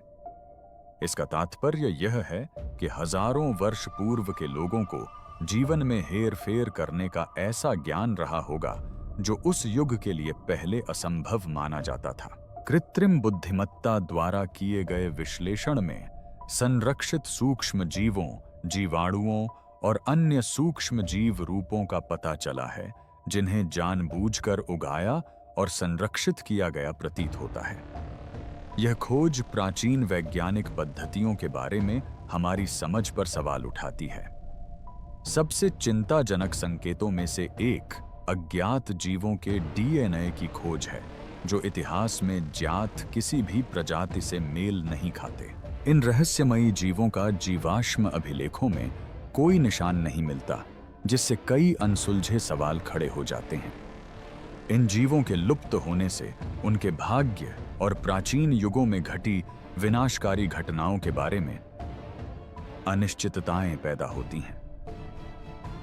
इसका तात्पर्य यह है कि हजारों वर्ष पूर्व के लोगों को जीवन में हेरफेर करने का ऐसा ज्ञान रहा होगा जो उस युग के लिए पहले असंभव माना जाता था। कृत्रिम बुद्धिमत्ता द्वारा किए गए विश्लेषण में संरक्षित सूक्ष्म जीवों, जीवाणुओं और अन्य सूक्ष्म जीव रूपों का पता चला है, जिन्हें जानबूझकर उगाया और संरक्षित किया गया प्रतीत होता है। यह खोज प्राचीन वैज्ञानिक पद्धतियों के बारे में हमारी समझ पर सवाल उठाती है। सबसे चिंताजनक संकेतों में से एक अज्ञात जीवों के डीएनए की खोज है, जो इतिहास में ज्ञात किसी भी प्रजाति से मेल नहीं खाते। इन रहस्यमयी जीवों का जीवाश्म अभिलेखों में कोई निशान नहीं मिलता, जिससे कई अनसुलझे सवाल खड़े हो जाते हैं। इन जीवों के लुप्त होने से उनके भाग्य और प्राचीन युगों में घटी विनाशकारी घटनाओं के बारे में अनिश्चितताएं पैदा होती हैं।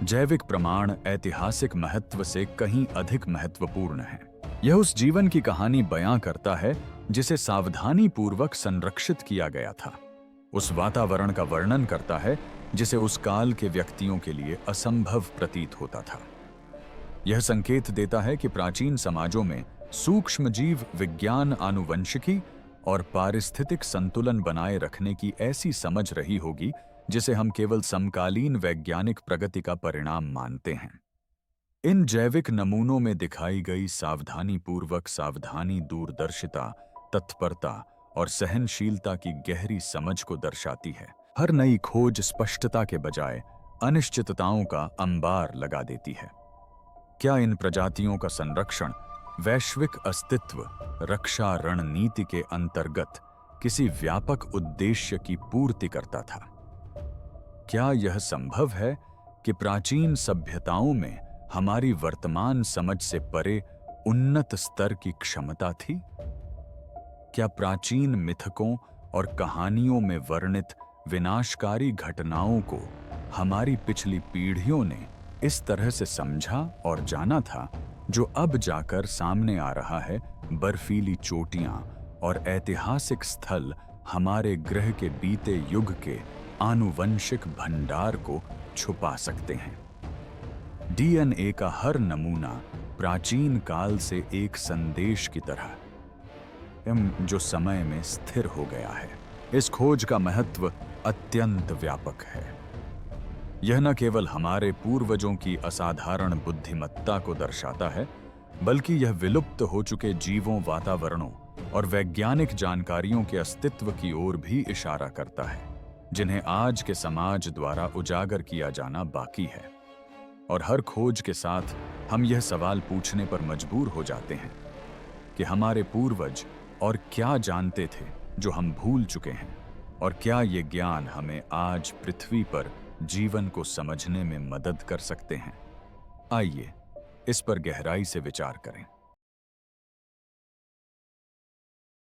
जैविक प्रमाण ऐतिहासिक महत्व से कहीं अधिक महत्वपूर्ण है। यह उस जीवन की कहानी बयां करता है जिसे सावधानी पूर्वक संरक्षित किया गया था, उस वातावरण का वर्णन करता है जिसे उस काल के व्यक्तियों के लिए असंभव प्रतीत होता था। यह संकेत देता है कि प्राचीन समाजों में सूक्ष्म जीव विज्ञान, आनुवंशिकी और पारिस्थितिक संतुलन बनाए रखने की ऐसी समझ रही होगी जिसे हम केवल समकालीन वैज्ञानिक प्रगति का परिणाम मानते हैं। इन जैविक नमूनों में दिखाई गई सावधानी, दूरदर्शिता, तत्परता और सहनशीलता की गहरी समझ को दर्शाती है। हर नई खोज स्पष्टता के बजाय अनिश्चितताओं का अंबार लगा देती है। क्या इन प्रजातियों का संरक्षण वैश्विक अस्तित्व रक्षा रणनीति के अंतर्गत किसी व्यापक उद्देश्य की पूर्ति करता था? क्या यह संभव है कि प्राचीन सभ्यताओं में हमारी वर्तमान समझ से परे उन्नत स्तर की क्षमता थी? क्या प्राचीन मिथकों और कहानियों में वर्णित विनाशकारी घटनाओं को हमारी पिछली पीढ़ियों ने इस तरह से समझा और जाना था, जो अब जाकर सामने आ रहा है? बर्फीली चोटियां और ऐतिहासिक स्थल हमारे ग्रह के बीते युग के आनुवंशिक भंडार को छुपा सकते हैं। डीएनए का हर नमूना प्राचीन काल से एक संदेश की तरह जो समय में स्थिर हो गया है। इस खोज का महत्व अत्यंत व्यापक है। यह न केवल हमारे पूर्वजों की असाधारण बुद्धिमत्ता को दर्शाता है, बल्कि यह विलुप्त हो चुके जीवों, वातावरणों और वैज्ञानिक जानकारियों के अस्तित्व की ओर भी इशारा करता है, जिन्हें आज के समाज द्वारा उजागर किया जाना बाकी है। और हर खोज के साथ हम यह सवाल पूछने पर मजबूर हो जाते हैं कि हमारे पूर्वज और क्या जानते थे जो हम भूल चुके हैं, और क्या ये ज्ञान हमें आज पृथ्वी पर जीवन को समझने में मदद कर सकते हैं। आइए इस पर गहराई से विचार करें।